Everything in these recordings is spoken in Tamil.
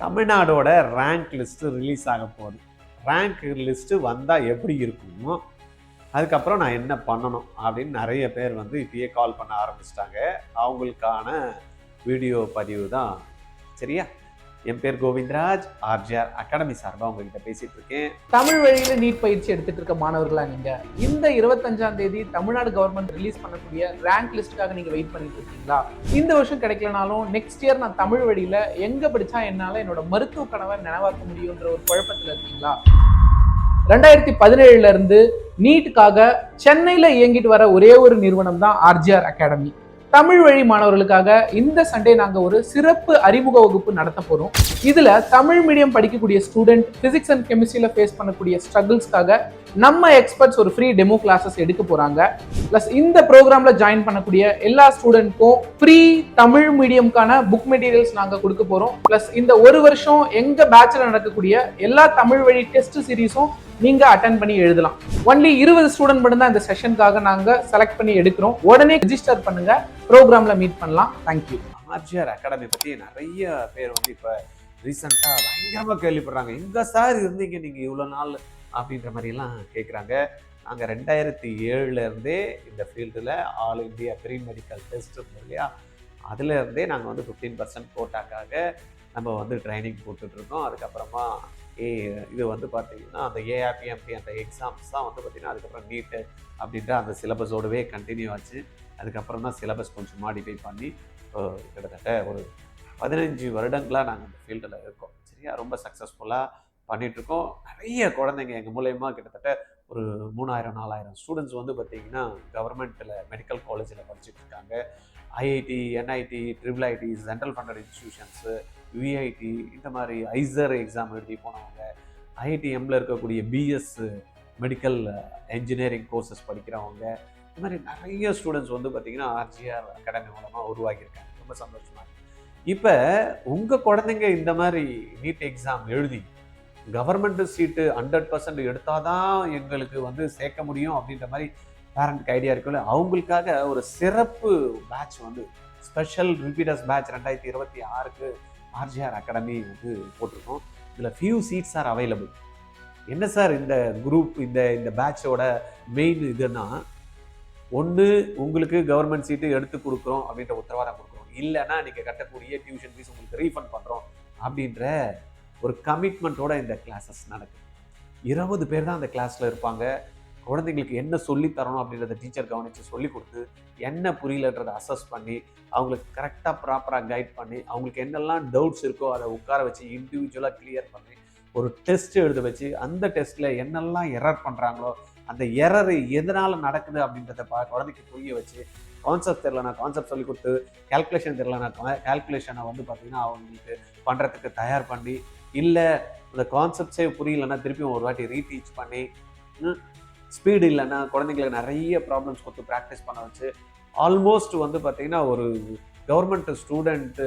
தமிழ்நாடோட ரேங்க் லிஸ்ட்டு ரிலீஸ் ஆக போகுது. ரேங்க் லிஸ்ட்டு வந்தால் எப்படி இருக்குமோ அதுக்கப்புறம் நான் என்ன பண்ணணும் அப்படின்னு நிறைய பேர் வந்து இப்பயே கால் பண்ண ஆரம்பிச்சிட்டாங்க. அவங்களுக்கான வீடியோ பதிவு தான். சரியா? என் பேர் கோவிந்தராஜ், RGR Academy சார்பாக உங்ககிட்ட பேசிட்டு இருக்கேன். தமிழ் வழியில நீட் பயிற்சி எடுத்துட்டு இருக்க மாணவர்களா நீங்க இந்த 25ஆம் தேதி தமிழ்நாடு கவர்மெண்ட் ரிலீஸ் பண்ணக்கூடிய ரேங்க் லிஸ்ட்டுக்காக நீங்க வெயிட் பண்ணிட்டு இருக்கீங்களா? இந்த வருஷம் கிடைக்கலனாலும் நெக்ஸ்ட் இயர் நான் தமிழ் வழியில எங்க படிச்சா என்னால என்னோட மருத்துவ கனவை நினைவாக்க முடியும்ன்ற ஒரு குழப்பத்துல இருக்கீங்களா? 2017 இருந்து நீட்டுக்காக சென்னையில இயங்கிட்டு வர ஒரே ஒரு நிறுவனம் தான் RGR Academy. தமிழ் வழி மாணவர்களுக்காக இந்த சண்டே நாங்க ஒரு சிறப்பு அறிமுக வகுப்பு நடத்த போறோம். இதுல தமிழ் மீடியம் படிக்கக்கூடிய ஸ்டூடெண்ட் பிசிக்ஸ் அண்ட் கெமிஸ்ட்ரியில ஃபேஸ் பண்ணக்கூடிய ஸ்ட்ரகிள்ஸ்க்காக நம்ம எக்ஸ்பர்ட்ஸ் ஒரு ஃப்ரீ டெமோ கிளாஸஸ் எடுக்க போறாங்க. பிளஸ் இந்த ப்ரோக்ராம்ல ஜாயின் பண்ணக்கூடிய எல்லா ஸ்டூடெண்ட்க்கும் ஃப்ரீ தமிழ் மீடியம்கான புக் மெட்டீரியல்ஸ் நாங்க கொடுக்க போறோம். பிளஸ் இந்த ஒரு வருஷம் எங்க பேட்ச்ல நடக்கக்கூடிய எல்லா தமிழ் வழி டெஸ்ட் சீரீஸும் நீங்க அட்டென்ட் பண்ணி எழுதலாம். ஒன்லி 20 ஸ்டூடெண்ட் மட்டும் தான் இந்த செஷனுக்காக நாங்க செலக்ட் பண்ணி எடுக்கிறோம். உடனே ரெஜிஸ்டர் பண்ணுங்க, ப்ரோக்ராம்ல மீட் பண்ணலாம். தேங்க்யூ. RGR Academy பத்தி நிறைய பேர் வந்து இப்ப ரீசெண்டா பயங்கரமா கேள்விப்படுறாங்க. எங்க சார் இருந்தீங்க நீங்க இவ்வளவு நாள் அப்படின்ற மாதிரி எல்லாம் கேட்குறாங்க. நாங்கள் 2007 இருந்தே இந்த ஃபீல்டில் all India pre medical test இருந்தோம் இல்லையா, அதுல இருந்தே நாங்கள் வந்து 15% கோட்டாக்காக நம்ம வந்து ட்ரைனிங் போட்டுட்ருக்கோம். அதுக்கப்புறமா இது வந்து பார்த்தீங்கன்னா அந்த ஏஆர்பிஎம்பி அந்த எக்ஸாம்ஸ் தான் வந்து பார்த்திங்கன்னா அதுக்கப்புறம் நீட்டு அப்படின்ற அந்த சிலபஸோடவே கண்டினியூ ஆச்சு. அதுக்கப்புறம் தான் சிலபஸ் கொஞ்சம் மாடிஃபை பண்ணி கிட்டத்தட்ட ஒரு 15 வருடங்களாக நாங்கள் இந்த ஃபீல்டில் இருக்கோம். சரியா? ரொம்ப சக்ஸஸ்ஃபுல்லாக பண்ணிகிட்ருக்கோம். நிறைய குழந்தைங்க எங்கள் மூலயமா கிட்டத்தட்ட ஒரு 3000-4000 ஸ்டூடெண்ட்ஸ் வந்து பார்த்திங்கன்னா கவர்மெண்ட்டில் மெடிக்கல் காலேஜில் படிச்சுட்டு இருக்காங்க. IIT, NIT, IIIT, central funded institutions, UIT, இந்த மாதிரி ஐசர் எக்ஸாம் எழுதி போனவங்க, IITMல இருக்கக்கூடிய BS மெடிக்கல் என்ஜினியரிங் கோர்சஸ் படிக்கிறவங்க, இந்த மாதிரி நிறைய ஸ்டூடெண்ட்ஸ் வந்து பார்த்திங்கன்னா RGR Academy மூலமாக உருவாக்கியிருக்காங்க. ரொம்ப சந்தோஷமாக இருக்குது. இப்போ உங்கள் குழந்தைங்க இந்த மாதிரி நீட் எக்ஸாம் எழுதி கவர்மெண்ட் சீட்டு 100% எடுத்தால் தான் எங்களுக்கு வந்து சேர்க்க முடியும் அப்படின்ற மாதிரி பேரண்ட்க்கு ஐடியா இருக்குல்ல, அவங்களுக்காக ஒரு சிறப்பு பேட்ச் வந்து ஸ்பெஷல் ரிப்பீட்டர்ஸ் பேட்ச் 2026க்கு RGR Academy வந்து போட்டிருக்கோம். இதில் ஃபியூ சீட்ஸ் ஆர் அவைலபிள். என்ன சார் இந்த குரூப் இந்த பேட்சோட மெயின் இதுன்னா, ஒன்று உங்களுக்கு கவர்மெண்ட் சீட்டு எடுத்து கொடுக்குறோம் அப்படின்ற உத்தரவாதம் கொடுக்குறோம், இல்லைன்னா நீங்கள் கட்டக்கூடிய டியூஷன் ஃபீஸ் உங்களுக்கு ரீஃபண்ட் பண்ணுறோம் அப்படின்ற ஒரு கமிட்மெண்ட்டோட இந்த கிளாஸஸ் நடக்குது. 20 பேர் தான் அந்த கிளாஸில் இருப்பாங்க. குழந்தைங்களுக்கு என்ன சொல்லி தரணும் அப்படின்றத டீச்சர் கவனித்து சொல்லி கொடுத்து, என்ன புரியலன்றதை அசஸ் பண்ணி அவங்களுக்கு கரெக்டாக ப்ராப்பராக கைட் பண்ணி, அவங்களுக்கு என்னெல்லாம் டவுட்ஸ் இருக்கோ அதை உட்கார வச்சு இண்டிவிஜுவலாக கிளியர் பண்ணி ஒரு டெஸ்ட் எழுத வச்சு, அந்த டெஸ்ட்டில் என்னெல்லாம் எரர் பண்ணுறாங்களோ அந்த எரர் எதனால் நடக்குது அப்படின்றத குழந்தைக்கு புரிய வச்சு, கான்செப்ட் தெரியலனா கான்செப்ட் சொல்லி கொடுத்து, கால்குலேஷன் தெரியலனா கால்குலேஷனை வந்து பார்த்திங்கன்னா அவங்களுக்கு பண்ணுறதுக்கு தயார் பண்ணி, இல்லை அந்த கான்செப்ட்ஸே புரியலன்னா திருப்பியும் ஒரு வாட்டி ரீடீச் பண்ணி, ஸ்பீடு இல்லைன்னா குழந்தைங்களுக்கு நிறைய ப்ராப்ளம்ஸ் கொடுத்து ப்ராக்டிஸ் பண்ண வச்சு, ஆல்மோஸ்ட் வந்து பார்த்திங்கன்னா ஒரு கவர்மெண்ட் ஸ்டூடெண்ட்டு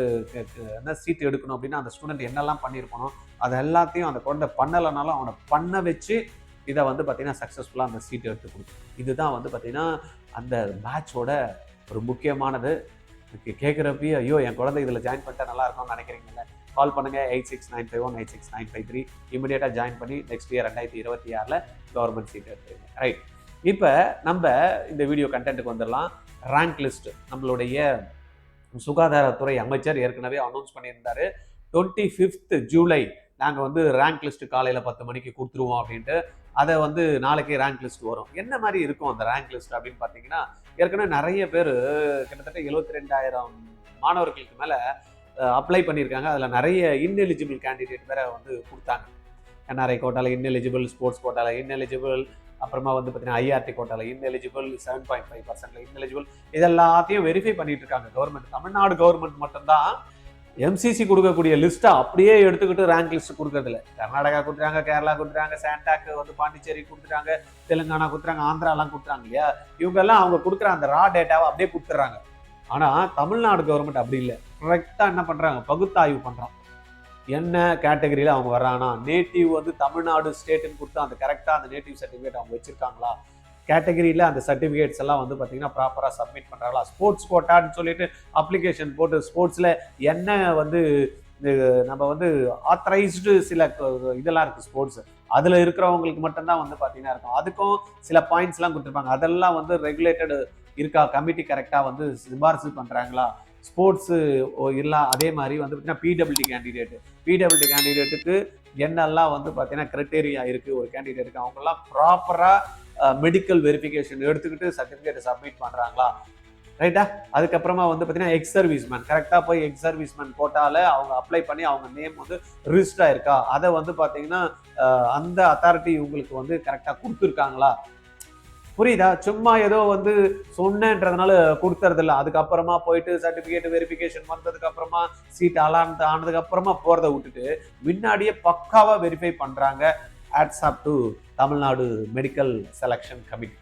என்ன சீட் எடுக்கணும் அப்படின்னா அந்த ஸ்டூடெண்ட் என்னெல்லாம் பண்ணியிருக்கணும் அது எல்லாத்தையும் அந்த குழந்தை பண்ணலைனாலும் அவனை பண்ண வச்சு இதை வந்து பார்த்திங்கன்னா சக்ஸஸ்ஃபுல்லாக அந்த சீட் எடுத்து கொடுக்கும். இதுதான் வந்து பார்த்திங்கன்னா அந்த பேட்சோட ஒரு முக்கியமானது. கேட்குறப்பயே ஐயோ என் குழந்தை இதில் ஜாயின் பண்ணிட்டா நல்லா இருக்கும்னு நினைக்கிறீங்கல்ல, கால் பண்ணுங்கள் 8695186953. இமீடியட்டாக ஜாயின் பண்ணி நெக்ஸ்ட் இயர் 2026ல் கவர்மெண்ட் சீட் எடுத்துருங்க. ரைட், இப்போ நம்ம இந்த வீடியோ கண்டென்ட்டுக்கு வந்துடலாம். ரேங்க் லிஸ்ட் நம்மளுடைய சுகாதாரத்துறை அமைச்சர் ஏற்கனவே அனௌன்ஸ் பண்ணியிருந்தாரு. 25th ஜூலை நாங்கள் வந்து ரேங்க் லிஸ்ட் காலையில் 10 மணிக்கு கொடுத்துருவோம் அப்படின்ட்டு. அதை வந்து நாளைக்கே ரேங்க் லிஸ்ட் வரும். என்ன மாதிரி இருக்கும் அந்த ரேங்க் லிஸ்ட் அப்படின்னு பார்த்தீங்கன்னா, ஏற்கனவே நிறைய பேர் கிட்டத்தட்ட 72,000 மாணவர்களுக்கு மேலே அப்ளை பண்ணியிருக்காங்க. அதில் நிறைய இன்எலிஜிபிள் கேண்டிடேட் வேற வந்து கொடுத்தாங்க. NRI கோட்டாவில் இன்எலிஜிபிள், ஸ்போர்ட்ஸ் கோட்டாவில் இன்எலிஜிபிள், அப்புறமா வந்து பார்த்தீங்கன்னா IRT கோட்டாவில் இன்எலிஜிபிள், 7.5% இன்எலிஜிபிள், இதெல்லாத்தையும் வெரிஃபை பண்ணிட்டு இருக்காங்க கவர்மெண்ட். தமிழ்நாடு கவர்மெண்ட் மட்டும்தான் MCC கொடுக்கக்கூடிய லிஸ்ட்டை அப்படியே எடுத்துக்கிட்டு ரேங்க் லிஸ்ட் கொடுக்கறதில்ல. கர்நாடகா கொடுத்துறாங்க, கேரளா கொடுத்துறாங்க, சாண்டாக்கு வந்து பாண்டிச்சேரி கொடுத்துட்டாங்க, தெலுங்கானா கொடுத்துறாங்க, ஆந்திராலாம் கொடுத்துறாங்க இல்லையா, இவங்கெல்லாம் அவங்க கொடுக்குற அந்த ரா டேட்டாவை அப்படியே கொடுத்துட்றாங்க. ஆனால் தமிழ்நாடு கவர்மெண்ட் அப்படி இல்லை. கரெக்டாக என்ன பண்ணுறாங்க, பகுத்தாய்வு பண்ணுறாங்க. என்ன கேட்டகரியில் அவங்க வர்றாங்கன்னா, நேட்டிவ் வந்து தமிழ்நாடு ஸ்டேட்டுன்னு கொடுத்து அந்த கரெக்டாக அந்த நேட்டிவ் சர்டிஃபிகேட் அவங்க வச்சுருக்காங்களா, கேட்டகரியில் அந்த சர்டிஃபிகேட்ஸ் எல்லாம் வந்து பார்த்திங்கன்னா ப்ராப்பராக சப்மிட் பண்ணுறாங்களா, ஸ்போர்ட்ஸ் கோட்டான்னு சொல்லிட்டு அப்ளிகேஷன் போட்டு ஸ்போர்ட்ஸில் என்ன வந்து நம்ம வந்து ஆத்தரைஸ்டு சில இதெல்லாம் இருக்குது ஸ்போர்ட்ஸ், அதில் இருக்கிறவங்களுக்கு மட்டும்தான் வந்து பார்த்தீங்கன்னா இருக்கும். அதுக்கும் சில பாயிண்ட்ஸ்லாம் கொடுத்துருப்பாங்க. அதெல்லாம் வந்து ரெகுலேட்டடு இருக்கா, கமிட்டி கரெக்டாக வந்து சிபாரிசு பண்ணுறாங்களா, ஸ்போர்ட்ஸு இல்லை. அதே மாதிரி வந்து பார்த்தீங்கன்னா பிடபிள்யூடி கேண்டிடேட்டுக்கு என்னெல்லாம் வந்து பார்த்தீங்கன்னா கிரைட்டேரியா இருக்குது ஒரு கேண்டிடேட்டுக்கு, அவங்கெல்லாம் ப்ராப்பராக மெடிக்கல் வெரிஃபிகேஷன் எடுத்துக்கிட்டு சர்டிஃபிகேட் சப்மிட் பண்ணுறாங்களா, ரைட்டா. அதுக்கப்புறமா வந்து பார்த்தீங்கன்னா எக்ஸ் சர்வீஸ்மேன் கரெக்டாக போய் எக்ஸ் சர்வீஸ்மேன் கோட்டால அவங்க அப்ளை பண்ணி அவங்க நேம் வந்து ரிஜிஸ்டர் ஆயிருக்கா, அதை வந்து பார்த்தீங்கன்னா அந்த அத்தாரிட்டி உங்களுக்கு வந்து கரெக்டாக கொடுத்துருக்காங்களா, புரியுதா. சும்மா ஏதோ வந்து சொன்னேன்றதுனால கொடுத்துறதில்ல. அதுக்கப்புறமா போயிட்டு சர்டிஃபிகேட் வெரிஃபிகேஷன் வந்ததுக்கு அப்புறமா சீட் ஆனதுக்கு அப்புறமா போறதை விட்டுட்டு முன்னாடியே பக்காவா வெரிஃபை பண்றாங்க. Hats app to Tamil Nadu medical selection committee.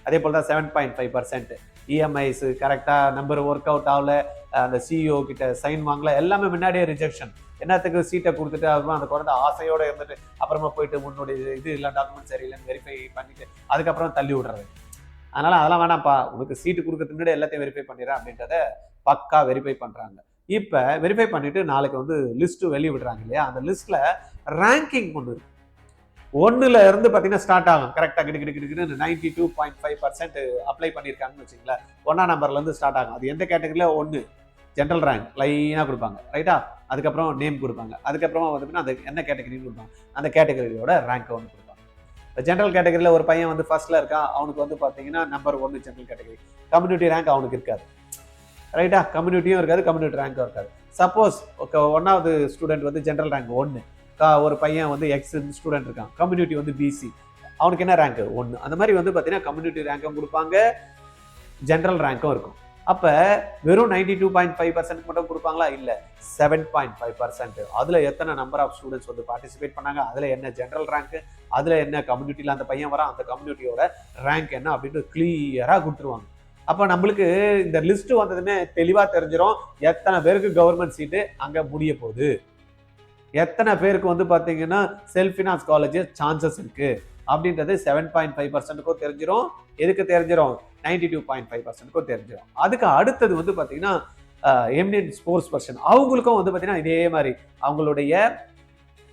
அதே போல் தான் 7.5% இஎம்ஐஸ் கரெக்டாக நம்பர் ஒர்க் அவுட் ஆகல, அந்த சிஇஓ கிட்ட சைன் வாங்கல, எல்லாமே முன்னாடியே ரிஜெக்ஷன். என்னத்துக்கு சீட்டை கொடுத்துட்டு அப்புறம் அந்த குழந்தை ஆசையோடு இருந்துட்டு அப்புறமா போயிட்டு முன்னுடைய இது இல்லை டாக்குமெண்ட் சரியில்லைன்னு வெரிஃபை பண்ணிட்டு அதுக்கப்புறம் தள்ளி விடுறது. அதனால அதெல்லாம் வேணாம்ப்பா, உனக்கு சீட்டு கொடுக்கறதுக்கு முன்னாடி எல்லாத்தையும் வெரிஃபை பண்ணிடுறேன் அப்படின்றத பக்கா வெரிஃபை பண்ணுறாங்க. இப்போ வெரிஃபை பண்ணிட்டு நாளைக்கு வந்து லிஸ்ட்டு வெளியே விடுறாங்க இல்லையா, அந்த லிஸ்ட்டில் ரேங்கிங் கொண்டு இருக்கு. 1ல இருந்து பார்த்தீங்கன்னா ஸ்டார்ட் ஆகும். கரெக்டாக கிட்டு 92.5% அப்ளை பண்ணியிருக்காங்கன்னு வச்சுங்களேன். 1ஆம் நம்பர்லேருந்து ஸ்டார்ட் ஆகும். அது எந்த கேட்டகரியில் 1 ஜென்ரல் ரேங்க் லைனாக கொடுப்பாங்க, ரைட்டா. அதுக்கப்புறம் நேம் கொடுப்பாங்க. அதுக்கப்புறமா வந்து அது என்ன கேட்டகரின்னு கொடுப்பாங்க, அந்த கேட்டகரியோட ரேங்க் ஒன்று கொடுப்பாங்க. இப்போ ஜென்ரல் கேட்டகரியில் ஒரு பையன் வந்து ஃபர்ஸ்ட்ல இருக்கான், அவனுக்கு வந்து பார்த்தீங்கன்னா number 1 general category. Community rank அவனுக்கு இருக்காது, ரைட்டா. கம்யூனிட்டியும் இருக்காது, கம்யூனிட்டி ரேங்க்கும் இருக்காது. சப்போஸ் 1வது ஸ்டூடெண்ட் வந்து ஜென்ரல் ரேங்க் 1, ஒரு பையன் வந்து எக்ஸ் ஸ்டூடெண்ட் இருக்கான், கம்யூனிட்டி வந்து பிசி, அவனுக்கு என்ன ரேங்க் 1. அந்த மாதிரி வந்து பார்த்தீங்கன்னா கம்யூனிட்டி ரேங்க்கும் கொடுப்பாங்க, ஜென்ரல் ரேங்க்கும் இருக்கும். அப்போ வெறும் 92.5% மட்டும் கொடுப்பாங்களா, இல்லை 7.5%. அதில் எத்தனை நம்பர் ஆஃப் ஸ்டூடெண்ட்ஸ் வந்து பார்ட்டிசிபேட் பண்ணாங்க, அதில் என்ன ஜென்ரல் ரேங்க், அதில் என்ன கம்யூனிட்டியில் அந்த பையன் வரான், அந்த கம்யூனிட்டியோட ரேங்க் என்ன அப்படின்னு கிளியராக கொடுத்துருவாங்க. அப்போ நம்மளுக்கு இந்த லிஸ்ட்டு வந்ததுமே தெளிவாக தெரிஞ்சிடும் எத்தனை பேருக்கு கவர்மெண்ட் சீட்டு அங்கே முடிய போகுது, எத்தனை பேருக்கு வந்து பார்த்தீங்கன்னா செல்ஃப் ஃபினான்ஸ் காலேஜஸ் சான்சஸ் இருக்கு அப்படின்றது 7.5%க்கும் தெரிஞ்சிடும். எதுக்கு தெரிஞ்சிடும், 92.5%க்கும் தெரிஞ்சிடும். அதுக்கு அடுத்தது வந்து பார்த்தீங்கன்னா எமினன்ட் ஸ்போர்ட்ஸ் பர்சன், அவங்களுக்கும் வந்து பார்த்தீங்கன்னா இதே மாதிரி அவங்களுடைய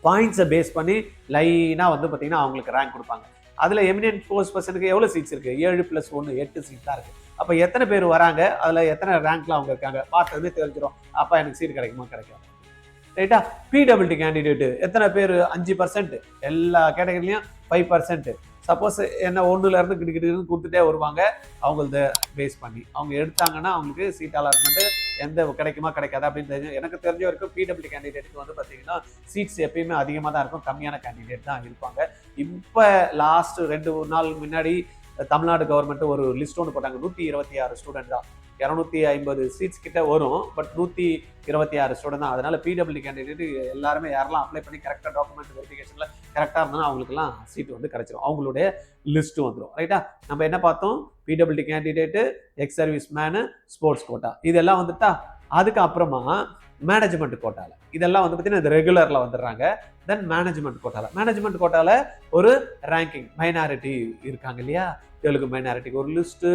பாயிண்ட்ஸை பேஸ் பண்ணி லைனாக வந்து பார்த்தீங்கன்னா அவங்களுக்கு ரேங்க் கொடுப்பாங்க. அதில் எமினன்ட் ஸ்போர்ட்ஸ் பர்சனுக்கு எவ்வளோ சீட்ஸ் இருக்குது, 7+1 8 சீட் தான் இருக்குது. அப்போ எத்தனை பேர் வராங்க, அதில் எத்தனை ரேங்க்ல அவங்க இருக்காங்க பார்த்ததுமே தெரிஞ்சிடும். அப்போ எனக்கு சீட் கிடைக்குமா கிடைக்காது, ரைட்டா. பிடபிள்யூடி கேண்டிடேட் எத்தனை பேர், 5%, எல்லா கேட்டகரிலையும் 5%. சப்போஸ் என்ன 1ல இருந்து கிட்ட கொடுத்துட்டே வருவாங்க, அவங்களது பேஸ் பண்ணி அவங்க எடுத்தாங்கன்னா அவங்களுக்கு சீட் அலாட்மெண்ட் எந்த கிடைக்குமா கிடைக்காது அப்படின்னு தெரிஞ்சு. எனக்கு தெரிஞ்ச வரைக்கும் பிடபிள்யூடி கேண்டிடேட்டுக்கு வந்து பார்த்தீங்கன்னா சீட்ஸ் எப்பயுமே அதிகமாக தான் இருக்கும், கம்மியான கேண்டிடேட் தான் இருப்பாங்க. இப்போ லாஸ்ட் 2 நாள் முன்னாடி தமிழ்நாடு கவர்மெண்ட் ஒரு லிஸ்ட் ஒன்று போட்டாங்க. 126 ஸ்டூடெண்ட் தான், 250 சீட்ஸ் கிட்ட வரும், பட் 126 ஸ்டூடெண்ட் தான். அதனால பிடபிள்யூடி கேண்டிடேட் எல்லாருமே யாரெல்லாம் அப்ளை பண்ணி கரெக்டாக டாக்குமெண்ட் வெரிஃபிகேஷன்ல கரெக்டாக இருந்தாலும் அவங்களுக்குலாம் சீட் வந்து கிடைச்சிடும், அவங்களுடைய லிஸ்ட்டு வந்துடும், ரைட்டா. நம்ம என்ன பார்த்தோம், PWD candidate, ex service man, sports quota, இதெல்லாம் வந்துட்டா. அதுக்கு அப்புறமா மேனேஜ்மெண்ட் கோட்டால இதெல்லாம் வந்து பார்த்தீங்கன்னா இந்த ரெகுலரில் வந்துடுறாங்க. தென் மேனேஜ்மெண்ட் கோட்டால ஒரு ரேங்கிங், மைனாரிட்டி இருக்காங்க இல்லையா, தெலுங்கு மைனாரிட்டிக்கு ஒரு லிஸ்ட்டு,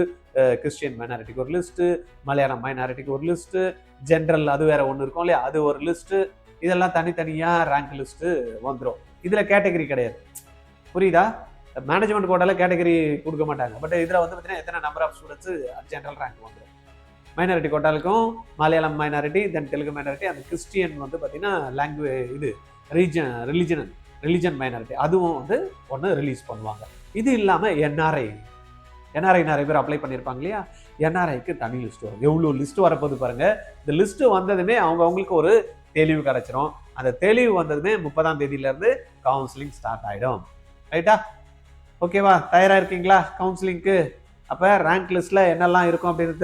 கிறிஸ்டியன் மைனாரிட்டிக்கு ஒரு லிஸ்ட்டு, மலையாளம் மைனாரிட்டிக்கு ஒரு லிஸ்ட்டு, ஜென்ரல் அது வேற ஒன்று இருக்கும் இல்லையா, அது ஒரு லிஸ்ட்டு. இதெல்லாம் தனித்தனியாக ரேங்க் லிஸ்ட்டு வந்துடும். இதில் கேட்டகரி கிடையாது, புரியுதா. மேனேஜ்மெண்ட் கோட்டால கேட்டகரி கொடுக்க மாட்டாங்க, பட் இதில் வந்து பார்த்தீங்கன்னா எத்தனை number of students general rank வந்துடும். மைனாரிட்டி கோட்டாலுக்கும் Malayalam minority, then Telugu minority, அந்த கிறிஸ்டியன் வந்து பார்த்தீங்கன்னா லாங்குவேஜ் இது ரிலிஜன் மைனாரிட்டி, அதுவும் வந்து ஒன்று ரிலீஸ் பண்ணுவாங்க. இது இல்லாமல் என்ஆர்ஐ நிறைய பேர் அப்ளை பண்ணியிருப்பாங்க இல்லையா, என்ஆர்ஐக்கு தனி லிஸ்ட் வரும். எவ்வளோ லிஸ்ட் வரப்போது பாருங்க. இந்த லிஸ்ட்டு வந்ததுமே அவங்களுக்கு ஒரு தெளிவு கிடைச்சிரும். அந்த தெளிவு வந்ததுமே 30ஆம் தேதியிலேருந்து கவுன்சிலிங் ஸ்டார்ட் ஆகிடும், ரைட்டா. ஓகேவா, தயாராக இருக்கீங்களா கவுன்சிலிங்க்கு? அப்போ ரேங்க் லிஸ்ட்டில் என்னெல்லாம் இருக்கும் அப்படின்னு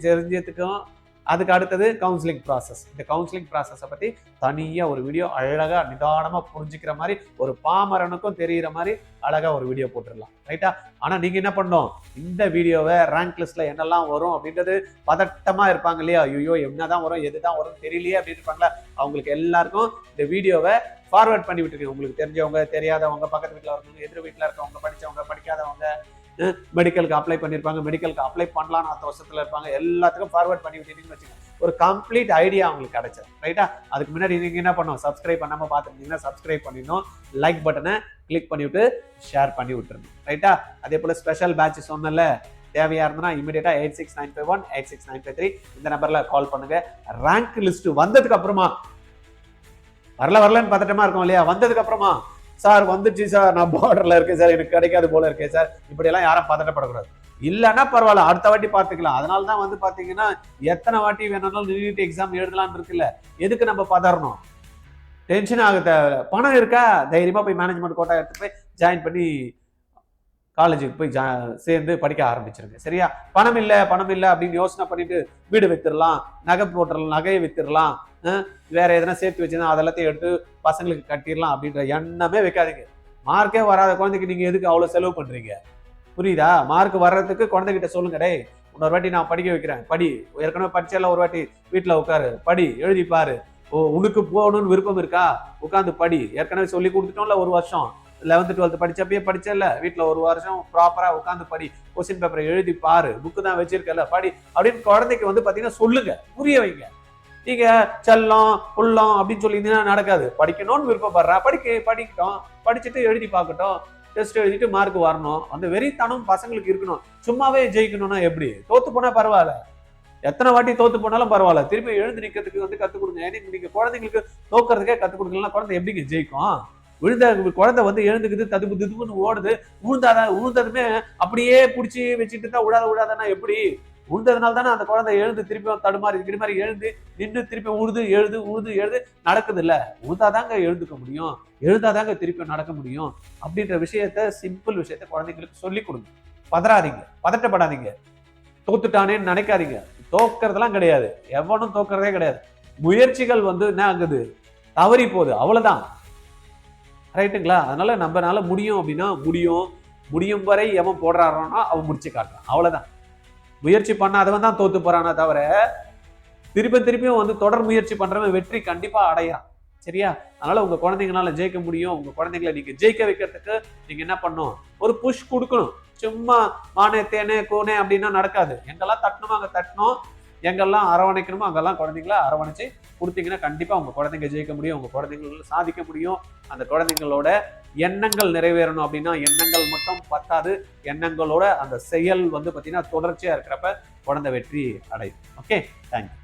தெரிஞ்சதுக்கும் அதுக்கு அடுத்தது கவுன்சிலிங் ப்ராசஸ். இந்த கவுன்சிலிங் ப்ராசஸை பற்றி தனியாக ஒரு வீடியோ அழகாக நிதானமாக புரிஞ்சுக்கிற மாதிரி, ஒரு பாமரனுக்கும் தெரிகிற மாதிரி அழகாக ஒரு வீடியோ போட்டுடலாம், ரைட்டா. ஆனால் நீங்கள் என்ன பண்ணணும், இந்த வீடியோவை ரேங்க் லிஸ்ட்டில் என்னெல்லாம் வரும் அப்படின்றது பதட்டமாக இருப்பாங்க இல்லையா, ஐயோ என்ன தான் வரும் எது தான் வரும் தெரியலையே அப்படின்னு இருப்பாங்களா, அவங்களுக்கு எல்லாருக்கும் இந்த வீடியோவை ஃபார்வர்ட் பண்ணி விட்டுருக்கீங்க. உங்களுக்கு தெரிஞ்சவங்க, தெரியாதவங்க, பக்கத்து வீட்டில் இருக்கவங்க, எதிர் வீட்டில் இருக்கவங்க, படித்தவங்க, படிக்காதவங்க, மெடிக்கலுக்கு அப்ளை பண்ணியிருப்பாங்க, மெடிக்கலுக்கு அப்ளை பண்ணலான்னு அடுத்த வருஷத்தில் இருப்பாங்க, எல்லாத்துக்கும் ஃபார்வர்ட் பண்ணி விட்டீங்கன்னு வச்சுக்கோங்க. ஒரு கம்ப்ளீட் ஐடியா உங்களுக்கு கிடைச்சது. ரைட்டா? அதுக்கு முன்னாடி நீங்க என்ன பண்ணணும், சப்ஸ்கிரைப் பண்ணாம பார்த்துருந்தீங்கன்னா சப்ஸ்கிரைப் பண்ணிடணும், லைக் பட்டனை கிளிக் பண்ணிவிட்டு ஷேர் பண்ணி விட்டுருங்க. ரைட்டா? அதே போல ஸ்பெஷல் பேட்ச் சொன்னல, தேவையா இருந்தா இமீடியட்டா 869551 இந்த நம்பர்ல கால் பண்ணுங்க. ரேங்க் லிஸ்ட் வந்ததுக்கு அப்புறமா, வரலன்னு பதட்டமா இருக்கும் இல்லையா, வந்ததுக்கு அப்புறமா சார் வந்துச்சு சார், நான் பார்டர்ல இருக்கேன் சார், எனக்கு கிடைக்காது போல இருக்கேன் சார், இப்படி எல்லாம் யாரும் பதட்டப்படக்கூடாது. இல்லன்னா பரவாயில்ல, அடுத்த வாட்டி பாத்துக்கலாம். அதனாலதான் வந்து பாத்தீங்கன்னா எத்தனை வாட்டி வேணாலும் நீட் எக்ஸாம் எழுதலாம்னு இருக்குல்ல, எதுக்கு நம்ம பதறணும், டென்ஷன் ஆக தேவை. பணம் இருக்கா, தைரியமா போய் மேனேஜ்மெண்ட் கோட்டா எடுத்து போய் ஜாயின் பண்ணி காலேஜுக்கு போய் சேர்ந்து படிக்க ஆரம்பிச்சிருங்க. சரியா? பணம் இல்லை அப்படின்னு யோசனை பண்ணிட்டு வீடு வித்துடலாம், நகை போட்டுடலாம், நகையை வித்துடலாம், வேற எதனா சேர்த்து வச்சுன்னா அதெல்லாத்தையும் எடுத்து பசங்களுக்கு கட்டிடலாம் அப்படின்ற எண்ணமே வைக்காதீங்க. மார்க்கே வராத குழந்தைக்கு நீங்க எதுக்கு அவ்வளவு செலவு பண்றீங்க? புரியுதா? மார்க் வர்றதுக்கு குழந்தைகிட்ட சொல்லுங்க, டே இன்னொரு வாட்டி நான் படிக்க வைக்கிறேன், படி, ஏற்கனவே படிச்சல ஒரு வாட்டி வீட்டுல உட்காரு, படி, எழுதி பாரு, உனக்கு போகணும்னு விருப்பம் இருக்கா, உட்காந்து படி, ஏற்கனவே சொல்லி கொடுத்துட்டோம்ல, ஒரு வருஷம் 11th 12th படிச்சப்பயே படிச்சல, வீட்டுல ஒரு வருஷம் ப்ராப்பரா உட்காந்து படி, கொஸ்டின் பேப்பரை எழுதி பாரு, புக்கு தான் வச்சிருக்கல, படி அப்படின்னு குழந்தைக்கு வந்து பாத்தீங்கன்னா சொல்லுங்க, புரிய வைங்க. நீங்க செல்லம் புள்ளம் அப்படின்னு சொல்லியிருந்தீங்கன்னா நடக்காது. படிக்கணும்னு விருப்பப்படுறா, படிக்கட்டும், படிச்சுட்டு எழுதி பார்க்கட்டும், டெஸ்ட் எழுதிட்டு மார்க் வரணும். அந்த வெறித்தனம் பசங்களுக்கு இருக்கணும். சும்மாவே ஜெயிக்கணும்னா எப்படி? தோத்து போனா பரவாயில்ல, எத்தனை வாட்டி தோத்து போனாலும் பரவாயில்ல, திருப்பி எழுந்து நிக்கிறதுக்கு வந்து கத்துக் கொடுங்க. நீங்க குழந்தைங்களுக்கு தோக்கிறதுக்கே கத்துக் கொடுக்கலாம், குழந்தை எப்படிங்க ஜெயிக்கும்? விழுந்த குழந்தை வந்து எழுந்துக்குது, ததுப்பு திதுப்புன்னு ஓடுது, உழுந்ததுமே அப்படியே பிடிச்சி வச்சுட்டு தான் விழாதானா எப்படி? உழுந்ததுனால தானே அந்த குழந்தை எழுந்து திருப்பி தடுமாறி எழுந்து நின்று திருப்பி உழுது நடக்குது இல்ல. உழுதாதாங்க எழுந்துக்க முடியும், எழுதாதாங்க திருப்பி நடக்க முடியும். அப்படின்ற விஷயத்த, சிம்பிள் விஷயத்த குழந்தைங்களுக்கு சொல்லி கொடுங்க. பதறாதீங்க, பதட்டப்படாதீங்க, தோத்துட்டானேன்னு நினைக்காதீங்க. தோக்கிறதுலாம் கிடையாது, எவனும் தோக்கிறதே கிடையாது. முயற்சிகள் வந்து என்ன ஆகுது, தவறி போகுது, அவ்வளவுதான். ரைட்டுங்களா? அதனால நம்மளால முடியும் அப்படின்னா முடியும் வரை எவன் போடுறாரோன்னா அவன் முடிச்சு காட்டுறான், அவ்வளவுதான். முயற்சி பண்ணாதவன் தான் தோத்து போறானா தவிர, திருப்பியும் வந்து தொடர் முயற்சி பண்றவன் வெற்றி கண்டிப்பா அடையான். சரியா? அதனால உங்க குழந்தைங்களால ஜெயிக்க முடியும். உங்க குழந்தைங்களை நீங்க ஜெயிக்க வைக்கிறதுக்கு நீங்க என்ன பண்ணணும், ஒரு புஷ் கொடுக்கணும். சும்மா மானே தேனே கோனே அப்படின்னா நடக்காது. எங்கெல்லாம் தட்டணுமோ அங்க தட்டணும், எங்கெல்லாம் அரவணைக்கணுமோ அங்கெல்லாம் குழந்தைங்கள அரவணைச்சு கொடுத்தீங்கன்னா கண்டிப்பா உங்க குழந்தைங்க ஜெயிக்க முடியும், உங்க குழந்தைங்கள சாதிக்க முடியும். அந்த குழந்தைங்களோட எண்ணங்கள் நிறைவேறணும் அப்படின்னா எண்ணங்கள் மட்டும் பத்தாது, எண்ணங்களோட அந்த செயல் வந்து பாத்தீங்கன்னா தொடர்ச்சியா இருக்கிறப்ப குழந்தை வெற்றி அடையும். Okay, thank you.